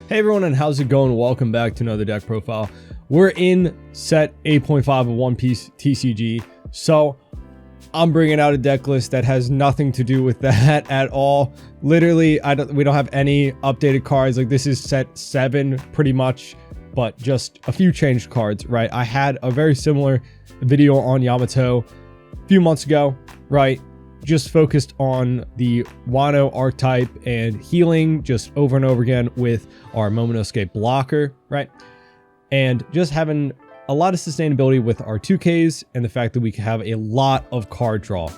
Hey everyone, and how's it going? Welcome back to another deck profile. We're in set 8.5 of One Piece TCG, so I'm bringing out a deck list that has nothing to do with that at all. Literally, we don't have any updated cards. Like, this is set 7 pretty much, but just a few changed cards, right? I had a very similar video on Yamato a few months ago, right? Just focused on the Wano archetype and healing just over and over again with our Momonosuke blocker, right? And just having a lot of sustainability with our 2Ks and the fact that we can have a lot of card draw.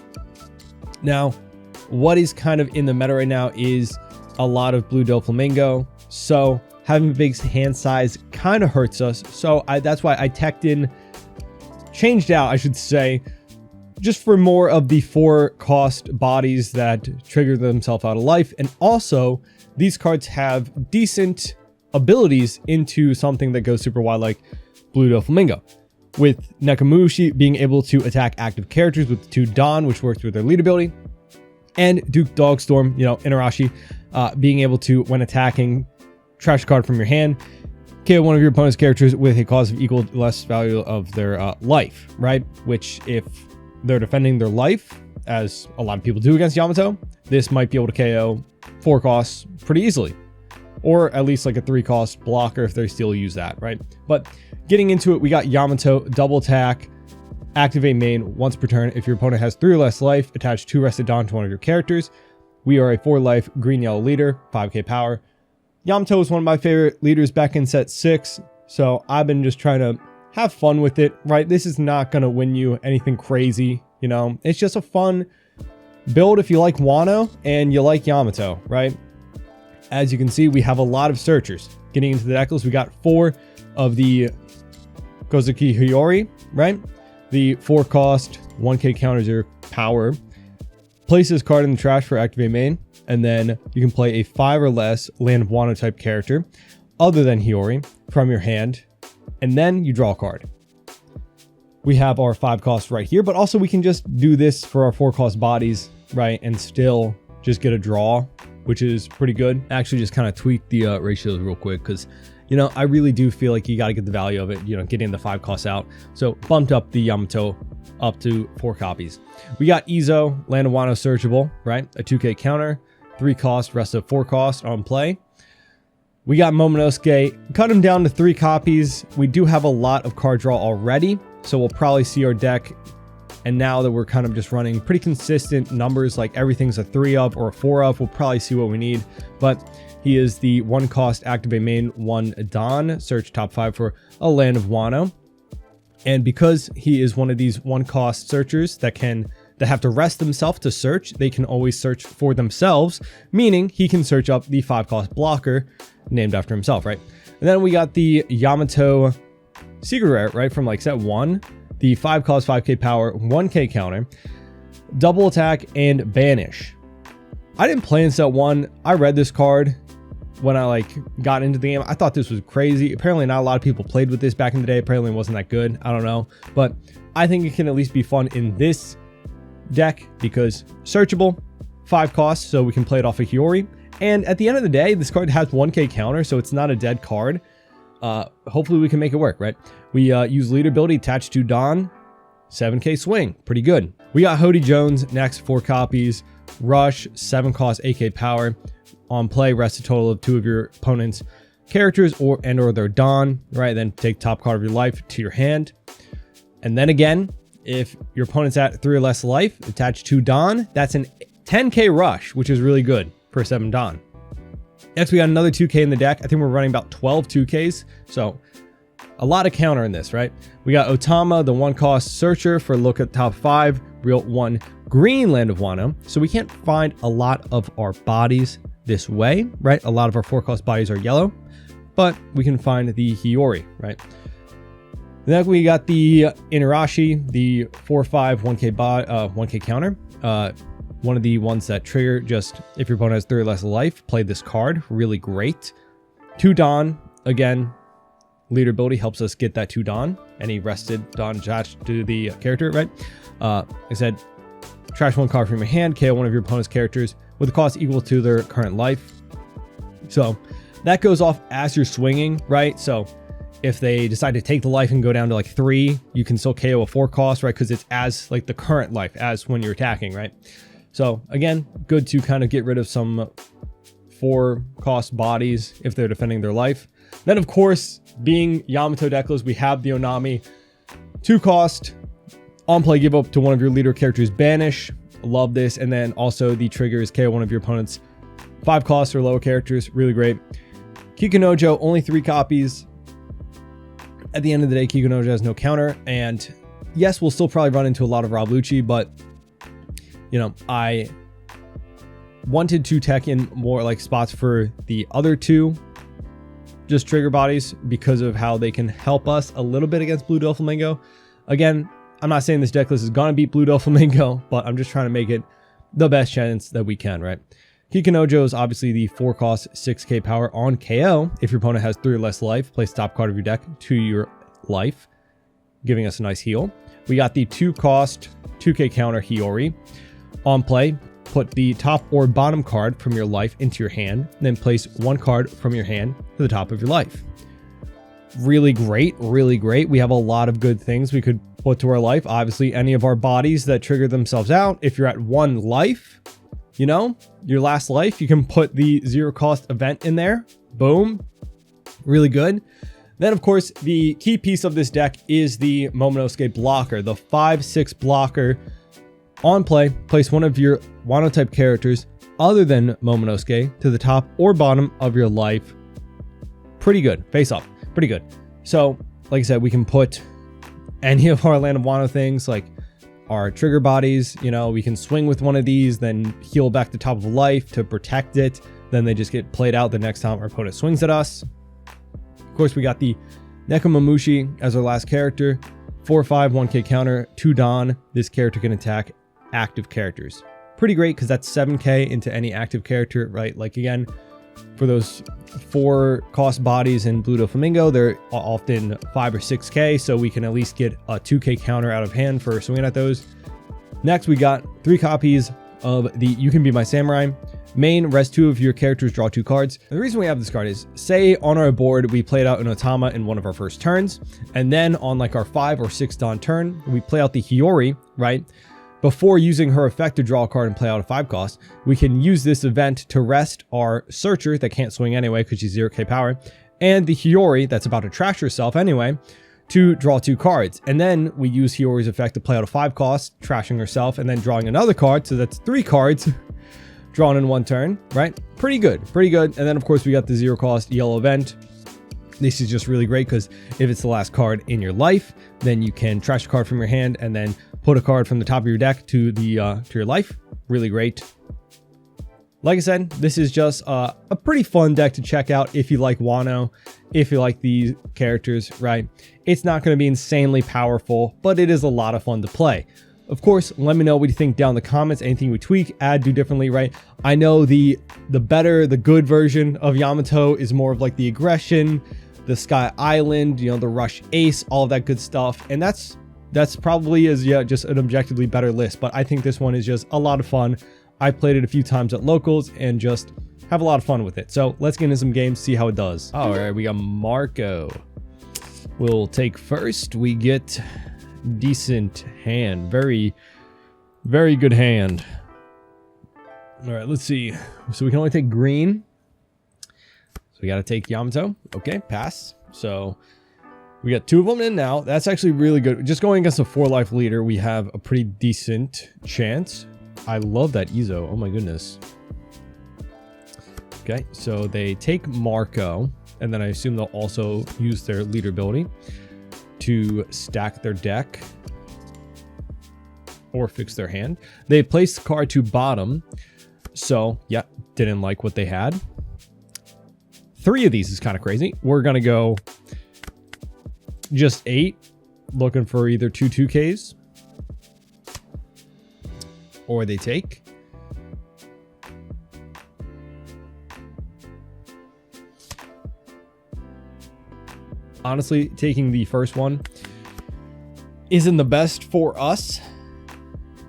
Now, what is kind of in the meta right now is a lot of Blue Doflamingo. So having big hand size kind of hurts us. So that's why I teched in, changed out, I should say, just for more of the 4 cost bodies that trigger themselves out of life. And also, these cards have decent abilities into something that goes super wide, like Blue Doflamingo, with Nekomamushi being able to attack active characters with 2 Dawn, which works with their lead ability, and Duke Dogstorm, Inarashi, being able to, when attacking, trash a card from your hand, KO one of your opponent's characters with a cost of equal to less value of their life, right? Which, if they're defending their life, as a lot of people do against Yamato, this might be able to KO 4 costs pretty easily, or at least like a 3 cost blocker if they still use that, right? But getting into it, we got Yamato, double attack, activate main once per turn. If your opponent has 3 or less life, attach 2 rested Dawn to one of your characters. We are a 4 life green yellow leader, 5k power. Yamato is one of my favorite leaders back in set 6, so I've been just trying to have fun with it, right? This is not going to win you anything crazy, it's just a fun build if you like Wano and you like Yamato, right? As you can see, we have a lot of searchers. Getting into the deck list, we got 4 of the Kozuki Hiyori, right? The 4 cost, 1k counter 0 power. Place this card in the trash for activate main, and then you can play a 5 or less Land of Wano type character other than Hiyori from your hand, and then you draw a card. We have our 5 costs right here, but also we can just do this for our 4 cost bodies, right? And still just get a draw, which is pretty good. Actually, just kind of tweak the ratios real quick, because I really do feel like you got to get the value of it, getting the 5 costs out. So bumped up the Yamato up to 4 copies. We got Izo, Land of Wano searchable, right? A 2k counter, 3 cost, rest of 4 cost on play. We got Momonosuke, cut him down to 3 copies. We do have a lot of card draw already, so we'll probably see our deck. And now that we're kind of just running pretty consistent numbers, like everything's a 3 of or a 4 of, we'll probably see what we need. But he is the 1 cost activate main, 1 Dawn, search top 5 for a Land of Wano. And because he is one of these 1 cost searchers that have to rest themselves to search, they can always search for themselves, meaning he can search up the 5 cost blocker named after himself, right? And then we got the Yamato secret rare, right, from like set 1, the 5 cost, 5k power, 1k counter, double attack, and banish. I didn't play in set 1. I read this card when I got into the game. I thought this was crazy. Apparently not a lot of people played with this back in the day. Apparently it wasn't that good. I don't know, but I think it can at least be fun in this deck because searchable, 5 costs, so we can play it off of Hiyori. And at the end of the day, this card has 1k counter, so it's not a dead card. Hopefully we can make it work, right? We use leader ability, attach to Dawn, 7k swing, pretty good. We got Hody Jones next, 4 copies, rush, 7 cost, 8k power. On play, rest a total of 2 of your opponent's characters or their Dawn, right? Then take top card of your life to your hand. And then again, if your opponent's at 3 or less life, attach 2 Dawn. That's an 10k rush, which is really good for 7 Dawn. Next, we got another 2k in the deck. I think we're running about 12 2ks, so a lot of counter in this, right? We got Otama, the 1 cost searcher for look at top 5, real 1 green Land of Wano. So we can't find a lot of our bodies this way, right? A lot of our 4 cost bodies are yellow, but we can find the Hiyori, right? Then we got the Inarashi, the 4/5 1k counter. One of the ones that trigger just if your opponent has 3 or less life, play this card. Really great. 2 Dawn, again, leader ability helps us get that 2 Dawn. Any rested Dawn attached to the character, right? Like I said, trash 1 card from your hand, KO one of your opponent's characters with a cost equal to their current life. So That goes off as you're swinging, right? So if they decide to take the life and go down to like 3, you can still KO a 4 cost, right? Because it's as like the current life as when you're attacking, right? So again, good to kind of get rid of some 4 cost bodies if they're defending their life. Then of course, being Yamato deckless, we have the Onami 2 cost. On play, give up to one of your leader characters, banish. Love this. And then also the trigger is KO one of your opponent's 5 cost or lower characters. Really great. Kikunojo, only 3 copies. At the end of the day, Kikunojo has no counter. And yes, we'll still probably run into a lot of Rob Lucci, but you know, I wanted to tech in more like spots for the other 2 just trigger bodies because of how they can help us a little bit against Blue Doflamingo. Again, I'm not saying this deck list is gonna beat Blue Doflamingo, but I'm just trying to make it the best chance that we can, right? Kikunojo is obviously the 4 cost 6k power on KO. If your opponent has 3 or less life, place the top card of your deck to your life, giving us a nice heal. We got the 2 cost 2k counter Hiyori. On play, put the top or bottom card from your life into your hand, then place 1 card from your hand to the top of your life. Really great, really great. We have a lot of good things we could put to our life. Obviously, any of our bodies that trigger themselves out. If you're at 1 life, you know, your last life, you can put the 0 cost event in there. Boom. Really good. Then, of course, the key piece of this deck is the Momonosuke blocker, the 5/6 blocker. On play, place one of your Wano type characters other than Momonosuke to the top or bottom of your life. Pretty good. Face up. Pretty good. So, like I said, we can put any of our Land of Wano things, like our trigger bodies, you know, we can swing with one of these, then heal back the top of life to protect it. Then they just get played out the next time our opponent swings at us. Of course, we got the Nekomamushi as our last character. 4/5, 1k counter, 2 Don. This character can attack active characters. Pretty great because that's 7k into any active character, right? Like again, for those 4 cost bodies in Blue Doflamingo, they're often 5 or 6k, so we can at least get a 2k counter out of hand for swinging at those. Next, we got 3 copies of the You Can Be My Samurai. Main, rest 2 of your characters, draw 2 cards. And the reason we have this card is, say on our board, we played out an Otama in one of our first turns, and then on like our 5 or 6 Don turn, we play out the Hiyori, right? Before using her effect to draw a card and play out a 5 cost, we can use this event to rest our Searcher that can't swing anyway because she's 0k power, and the Hiyori that's about to trash herself anyway, to draw 2 cards. And then we use Hiyori's effect to play out a 5 cost, trashing herself, and then drawing another card, so that's 3 cards drawn in 1 turn, right? Pretty good, pretty good. And then of course we got the 0 cost yellow event. This is just really great because if it's the last card in your life, then you can trash a card from your hand and then put a card from the top of your deck to the to your life. Really great. Like I said, this is just a pretty fun deck to check out if you like Wano, if you like these characters, right? It's not going to be insanely powerful, but it is a lot of fun to play. Of course, let me know what you think down in the comments. Anything we tweak, add, do differently, right? I know the good version of Yamato is more of like the aggression, the Sky Island, you know, the Rush Ace, all of that good stuff. And that's probably just an objectively better list. But I think this one is just a lot of fun. I played it a few times at locals and just have a lot of fun with it. So let's get into some games, see how it does. All right, we got Marco. We'll take first. We get decent hand. Very, very good hand. All right, let's see. So we can only take green. So we got to take Yamato. Okay, pass. So we got 2 of them in now. That's actually really good. Just going against a 4-life leader, we have a pretty decent chance. I love that Izo. Oh my goodness. Okay, so they take Marco, and then I assume they'll also use their leader ability to stack their deck or fix their hand. They place the card to bottom. So, yeah, didn't like what they had. 3 of these is kind of crazy. We're going to go just 8, looking for either 2 2Ks or they take. Honestly, taking the first one isn't the best for us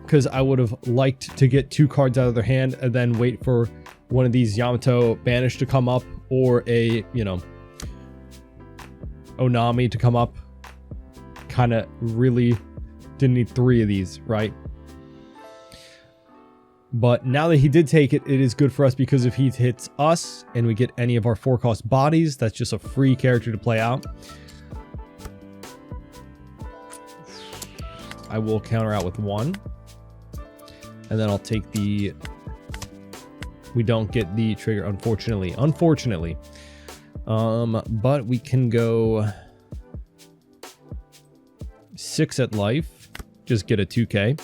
because I would have liked to get 2 cards out of their hand and then wait for one of these Yamato banish to come up or a, you know, Onami to come up. Kind of really didn't need 3 of these, right? But now that he did take it, it is good for us because if he hits us and we get any of our 4-cost bodies, that's just a free character to play out. I will counter out with 1. And then I'll take the... We don't get the trigger, unfortunately. But we can go 6 at life. Just get a 2k.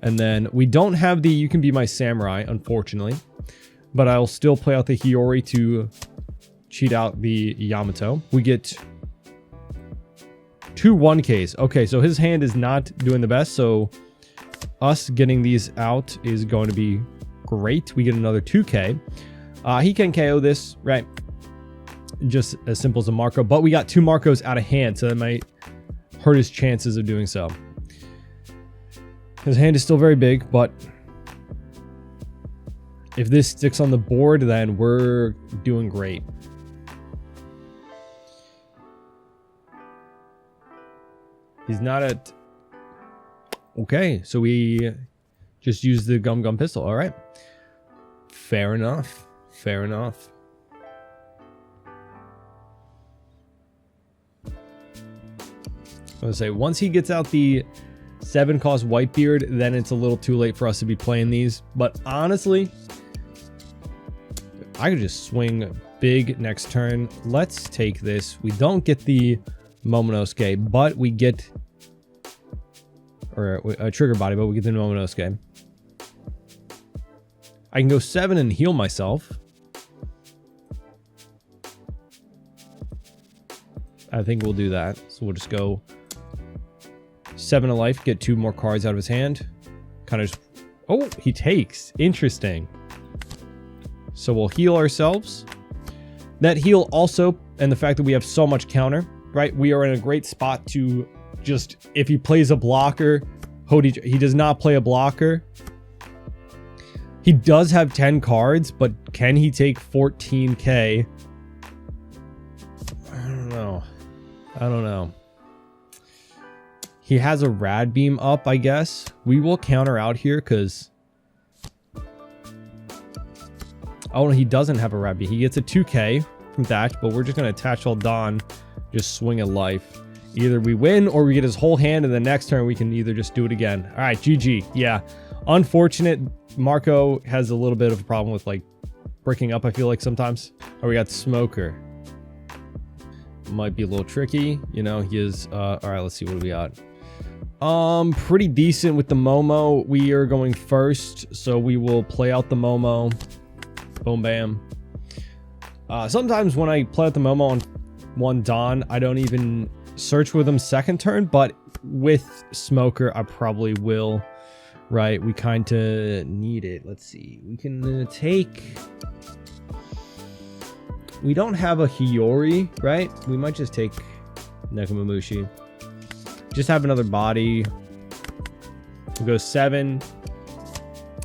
And then we don't have the You Can Be My Samurai, unfortunately. But I'll still play out the Hiyori to cheat out the Yamato. We get 2 1Ks. Okay, so his hand is not doing the best. So us getting these out is going to be great. We get another 2k. He can KO this, right? Just as simple as a Marco. But we got 2 Marcos out of hand, so that might hurt his chances of doing so. His hand is still very big, but if this sticks on the board, then we're doing great. He's not at... Okay, so we just use the Gum pistol. All right. Fair enough. Fair enough. I was gonna say, once he gets out the 7-cost Whitebeard, then it's a little too late for us to be playing these. But honestly, I could just swing big next turn. Let's take this. We don't get the Momonosuke, but we get... Or a trigger body, but we get the Momonosuke. I can go 7 and heal myself. I think we'll do that. So we'll just go 7 of life, get 2 more cards out of his hand. Kind of just... Oh, he takes. Interesting. So we'll heal ourselves. That heal also, and the fact that we have so much counter, right? We are in a great spot to just... If he plays a blocker... He does not play a blocker. He does have 10 cards, but can he take 14k? I don't know. I don't know. He has a Rad Beam up, I guess. We will counter out here because... Oh, no, he doesn't have a Rad Beam. He gets a 2k from Thatch, but we're just going to attach all Don, just swing a life. Either we win or we get his whole hand, and the next turn we can either just do it again. All right, GG. Yeah. Unfortunate. Marco has a little bit of a problem with, like, breaking up, I feel like, sometimes. Oh, we got Smoker. Might be a little tricky. You know, he is... all right, let's see. What do we got? Pretty decent with the Momo. We are going first, so we will play out the Momo. Boom, bam. Sometimes when I play out the Momo on one Don, I don't even search with him second turn, but with Smoker, I probably will. Right, we kind of need it. Let's see. We can take... We don't have a Hiyori, right? We might just take Nekomamushi. Just have another body. We'll go 7.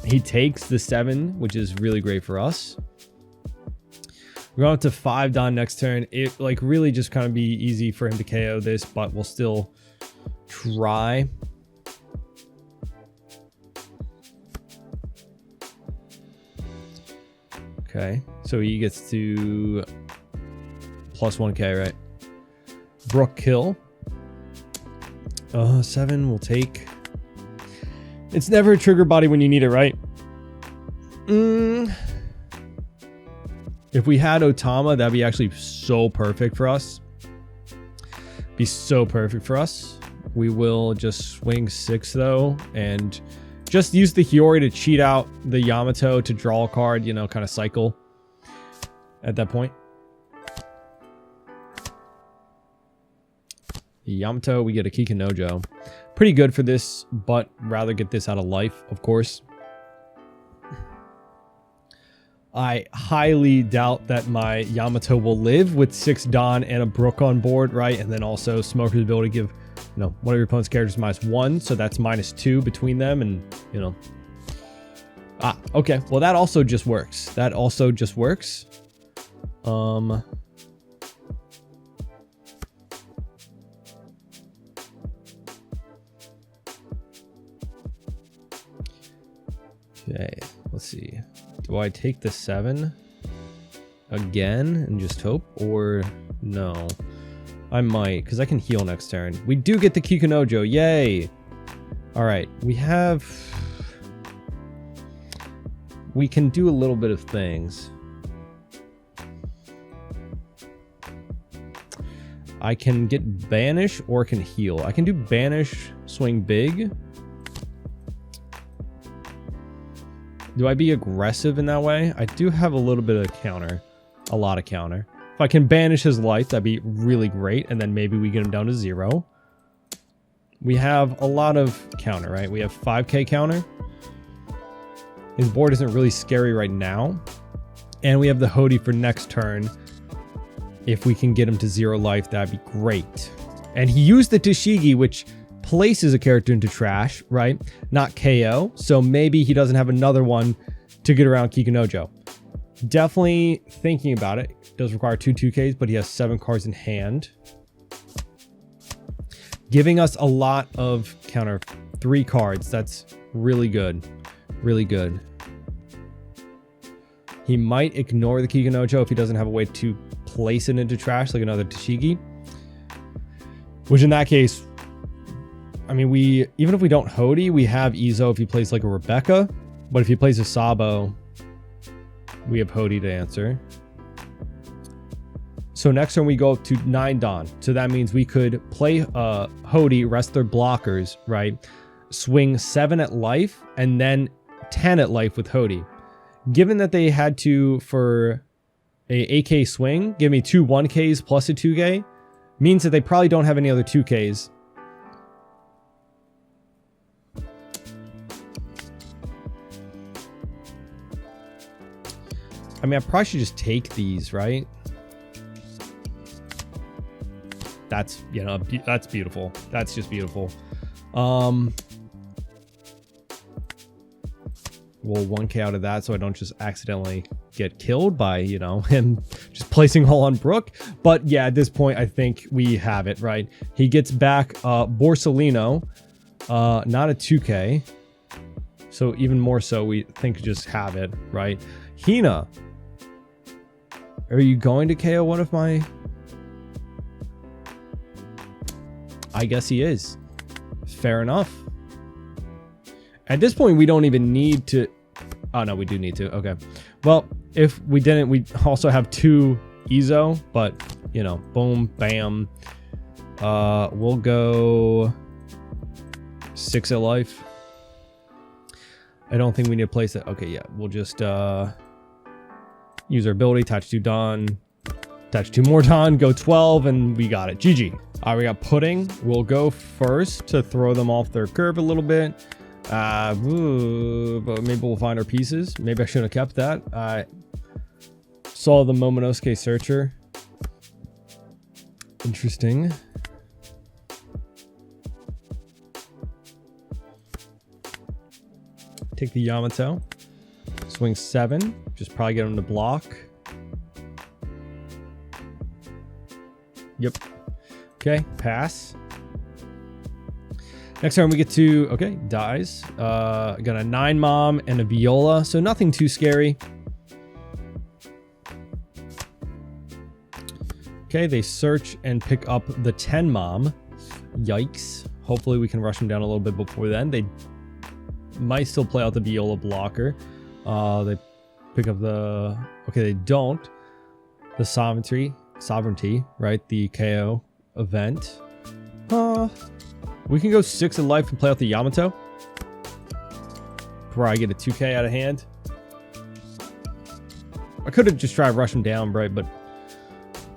He takes the 7, which is really great for us. We're going up to 5 Don next turn. It, like, really just kind of be easy for him to KO this, but we'll still try. Okay, so he gets to plus 1k, right? Brook kill. 7 will take. It's never a trigger body when you need it, right? If we had Otama, that'd be actually so perfect for us. Be so perfect for us. We will just swing 6 though, and just use the Hiyori to cheat out the Yamato to draw a card, you know, kind of cycle at that point. Yamato, we get a Kikanojo. Pretty good for this, but rather get this out of life, of course. I highly doubt that my Yamato will live with 6 Don and a Brook on board, right? And then also Smoker's ability to give, you know, one of your opponent's characters -1, so that's -2 between them, and, you know. Okay, well, that also just works. That also just works. Okay, let's see. Do I take the 7 again and just hope, or no? I might, because I can heal next turn. We do get the Kikunojo, yay! Alright, we can do a little bit of things. I can get banish or can heal. I can do banish, swing big. Do I be aggressive in that way? I do have a little bit of counter. A lot of counter. If I can banish his life, that'd be really great. And then maybe we get him down to 0. We have a lot of counter, right? We have 5k counter. His board isn't really scary right now. And we have the Hody for next turn. If we can get him to 0 life, that'd be great. And he used the Tashigi, which places a character into trash, right? Not KO. So maybe he doesn't have another one to get around Kikunojo. Definitely thinking about it. Does require 2 2Ks, but he has 7 cards in hand. Giving us a lot of counter. 3 cards. That's really good. Really good. He might ignore the Kikunojo if he doesn't have a way to place it into trash, like another Tashigi. Which in that case, I mean, even if we don't Hody, we have Izo if he plays like a Rebecca. But if he plays a Sabo, we have Hody to answer. So next turn we go up to 9 Dawn. So that means we could play Hody, rest their blockers, right? Swing 7 at life, and then 10 at life with Hody. Given that they had to, for a AK swing, give me 2 1Ks plus a 2K, means that they probably don't have any other 2Ks. I mean, I probably should just take these, right? That's, you know, that's beautiful. That's just beautiful. We'll 1K out of that so I don't just accidentally get killed by, you know, him just placing all on Brook. But yeah, at this point, I think we have it, right? He gets back Borsalino, not a 2K. So even more so, we think just have it, right? Hina, are you going to KO one of my... I guess he is. Fair enough. At this point, we don't even need to... Oh, no, we do need to. Okay. Well, if we didn't, we also have 2 Izo, but, you know, boom, bam. We'll go 6 at life. I don't think we need to place it. Okay, yeah. We'll just use our ability, attach 2 Dawn, attach 2 more Dawn, go 12, and we got it. GG. All right, we got Pudding. We'll go first to throw them off their curve a little bit. But maybe we'll find our pieces. Maybe I should have kept that. I saw the Momonosuke Searcher. Interesting. Take the Yamato. Swing 7. Just probably get him to block. Yep. Okay, pass. Next turn we get to, okay, dies. Got a 9 Mom and a Viola, so nothing too scary. Okay, they search and pick up the 10 Mom. Yikes. Hopefully we can rush them down a little bit before then. They might still play out the Viola blocker. They pick up the, okay, they don't. The Sovereignty, right? The KO event. We can go 6 in life and play out the Yamato. Before I get a 2K out of hand. I could have just tried to rush him down, right? But,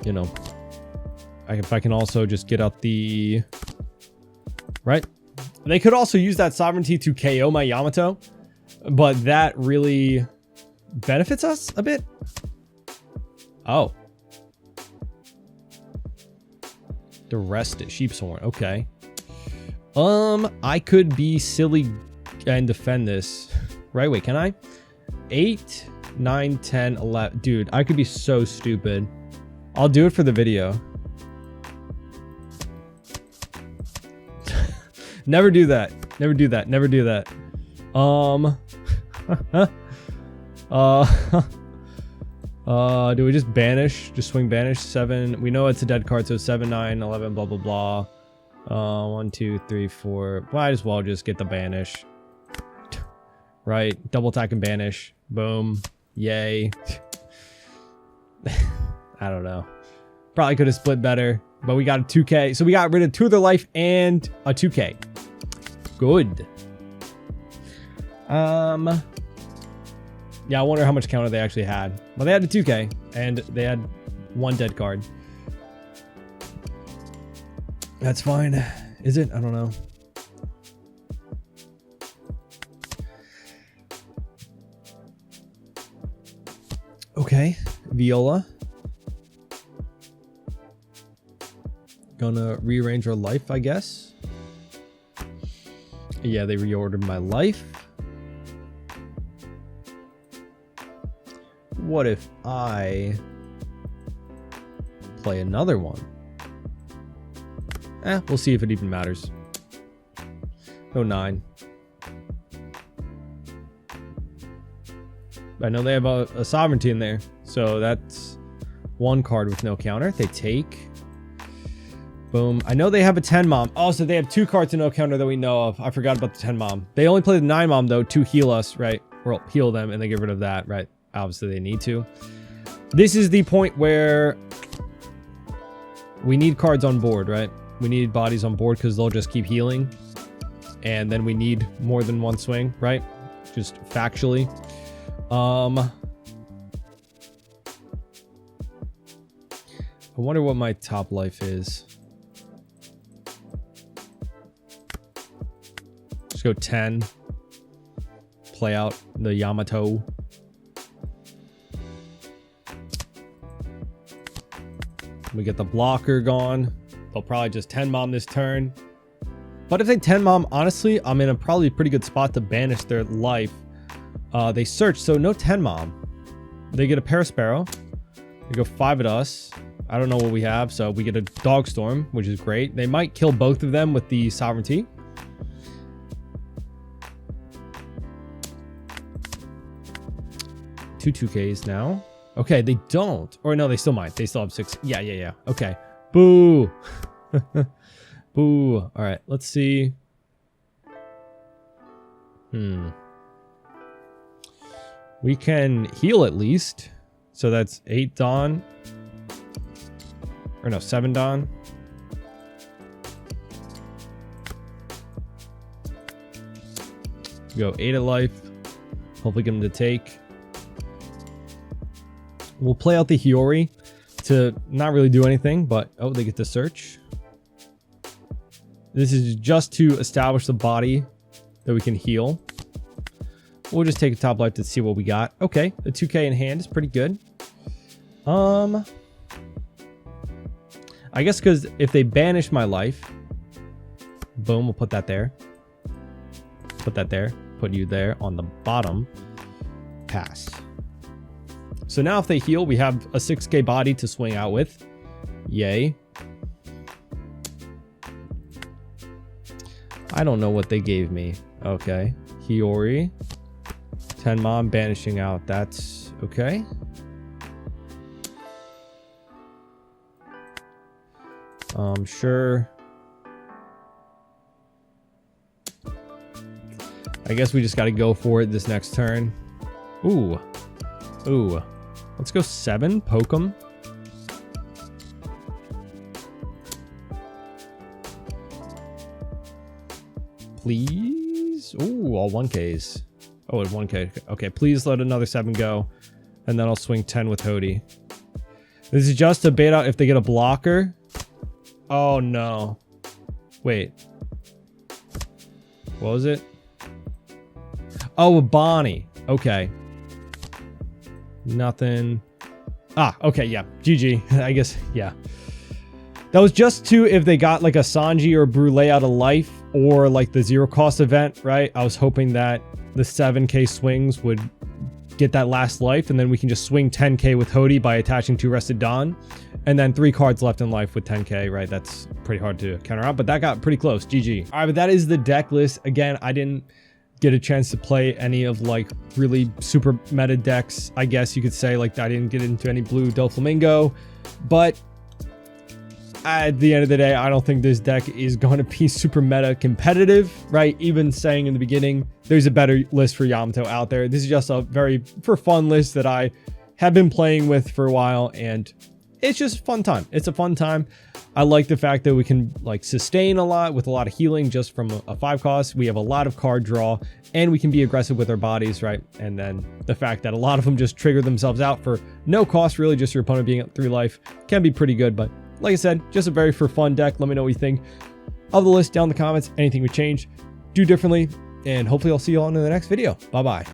you know, if I can also just get out the... Right? They could also use that Sovereignty to KO my Yamato. But that really benefits us a bit. Oh. The rest is Sheepshorn. Okay. I could be silly and defend this. Right, wait, can I? 8. 9, 10, 11. Dude, I could be so stupid. I'll do it for the video. Never do that. Never do that. Never do that. Do we just banish? Just swing banish? 7. We know it's a dead card, so 7, 9, 11, blah, blah, blah. 1, 2, 3, 4. Might as well just get the banish. Right? Double attack and banish. Boom. Yay. I don't know. Probably could have split better, but we got a 2k. So we got rid of 2 of their life and a 2k. Good. Yeah, I wonder how much counter they actually had. Well, they had a 2k, and they had 1 dead card. That's fine. Is it? I don't know. Okay, Viola. Gonna rearrange our life, I guess. Yeah, they reordered my life. What if I play another one? We'll see if it even matters. Oh, 9. I know they have a sovereignty in there, so that's 1 card with no counter. They take. Boom. I know they have a 10 mom. Oh, so they have 2 cards with no counter that we know of. I forgot about the 10 mom. They only play the 9 mom, though, to heal us, right? Or heal them, and they get rid of that, right? Obviously, they need to. This is the point where we need cards on board, right? We need bodies on board because they'll just keep healing. And then we need more than 1 swing, right? Just factually. I wonder what my top life is. Let's go 10. Play out the Yamato. We get the blocker gone. They'll probably just 10 mom this turn. But if they 10 mom, honestly, I'm in a probably pretty good spot to banish their life. They search, so no 10 mom. They get a Parasparrow. They go 5 at us. I don't know what we have, so we get a Dog Storm, which is great. They might kill both of them with the sovereignty. Two 2Ks now. Okay, they don't. Or no, they still might. They still have 6. Yeah. Okay. Boo. Boo. All right, let's see. We can heal at least. So that's 8 Dawn. Or no, 7 Dawn. Go 8 at life. Hopefully get him to take. We'll play out the Hiyori to not really do anything, but oh, they get to search. This is just to establish the body that we can heal. We'll just take a top life to see what we got. Okay, the 2k in hand is pretty good. I guess because if they banish my life, boom, we'll put that there. Put that there. Put you there on the bottom. Pass. So now if they heal, we have a 6k body to swing out with. Yay. I don't know what they gave me. Okay. Hiyori. 10 mom banishing out. That's okay. Sure. I guess we just got to go for it this next turn. Ooh. Ooh. Let's go 7. Poke 'em. Please. Ooh, all 1Ks. Oh, at 1K. Okay, please let another 7 go. And then I'll swing 10 with Hody. This is just to bait out if they get a blocker. Oh, no. Wait. What was it? Oh, a Bonnie. Okay. Nothing. Ah, okay, yeah. GG. I guess, yeah. That was just to if they got like a Sanji or Brûlé out of life or like the 0 cost event, right? I was hoping that the 7k swings would get that last life, and then we can just swing 10k with Hody by attaching 2 Rested Dawn, and then 3 cards left in life with 10k, right? That's pretty hard to counter out, but that got pretty close. GG. All right, but that is the deck list. Again, I didn't get a chance to play any of like really super meta decks, I guess you could say. Like, I didn't get into any blue Doflamingo, but at the end of the day, I don't think this deck is going to be super meta competitive, right? Even saying in the beginning, there's a better list for Yamato out there. This is just a very for fun list that I have been playing with for a while, and it's just a fun time. It's a fun time. I like the fact that we can like sustain a lot with a lot of healing just from a 5 cost. We have a lot of card draw, and we can be aggressive with our bodies, right? And then the fact that a lot of them just trigger themselves out for no cost, really, just your opponent being at 3 life can be pretty good. But like I said, just a very for fun deck. Let me know what you think of the list down in the comments. Anything we change, do differently, and hopefully I'll see you all in the next video. Bye bye.